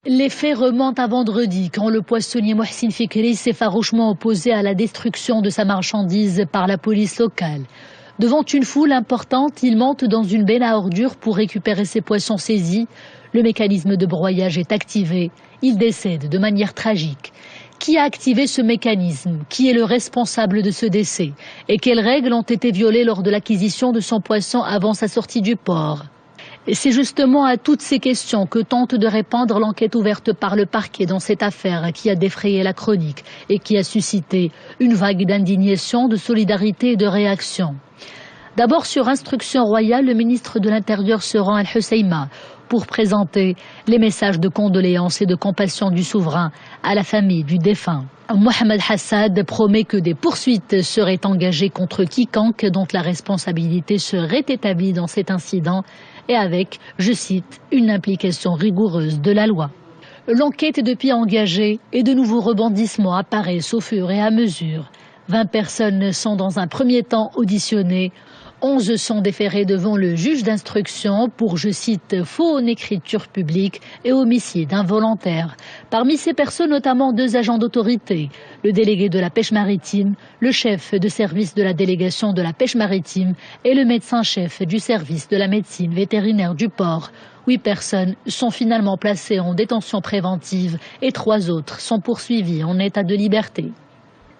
Les faits remontent à vendredi, quand le poissonnier Mohsin Fikri s'est farouchement opposé à la destruction de sa marchandise par la police locale. Devant une foule importante, il monte dans une benne à ordures pour récupérer ses poissons saisis. Le mécanisme de broyage est activé. Il décède de manière tragique. Qui a activé ce mécanisme? Qui est le responsable de ce décès? Et quelles règles ont été violées lors de l'acquisition de son poisson avant sa sortie du port? Et c'est justement à toutes ces questions que tente de répondre l'enquête ouverte par le parquet dans cette affaire qui a défrayé la chronique et qui a suscité une vague d'indignation, de solidarité et de réaction. D'abord, sur instruction royale, le ministre de l'Intérieur se rend à Al-Husseima pour présenter les messages de condoléances et de compassion du souverain à la famille du défunt. Mohamed Hassad promet que des poursuites seraient engagées contre quiconque dont la responsabilité serait établie dans cet incident et avec, je cite, une implication rigoureuse de la loi. L'enquête est depuis engagée et de nouveaux rebondissements apparaissent au fur et à mesure. 20 personnes sont dans un premier temps auditionnées. 11 sont déférés devant le juge d'instruction pour, je cite, faux en écriture publique et homicide involontaire. Parmi ces personnes, notamment 2 agents d'autorité, le délégué de la pêche maritime, le chef de service de la délégation de la pêche maritime et le médecin-chef du service de la médecine vétérinaire du port. 8 personnes sont finalement placées en détention préventive et 3 autres sont poursuivies en état de liberté.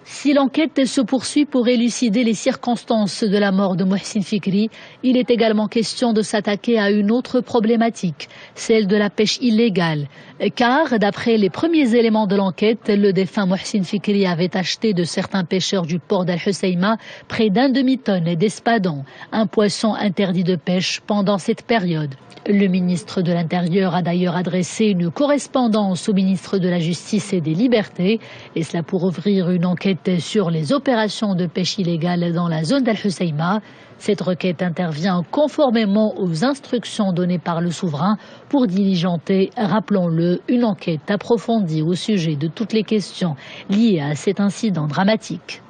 Si l'enquête se poursuit pour élucider les circonstances de la mort de Mohsin Fikri, il est également question de s'attaquer à une autre problématique, celle de la pêche illégale. Car, d'après les premiers éléments de l'enquête, le défunt Mohsin Fikri avait acheté de certains pêcheurs du port d'Al-Husseima près d'1 demi-tonne d'espadon, un poisson interdit de pêche pendant cette période. Le ministre de l'Intérieur a d'ailleurs adressé une correspondance au ministre de la Justice et des Libertés, et cela pour ouvrir une enquête sur les opérations de pêche illégale dans la zone d'Al-Husseima. Cette requête intervient conformément aux instructions données par le souverain pour diligenter, rappelons-le, une enquête approfondie au sujet de toutes les questions liées à cet incident dramatique.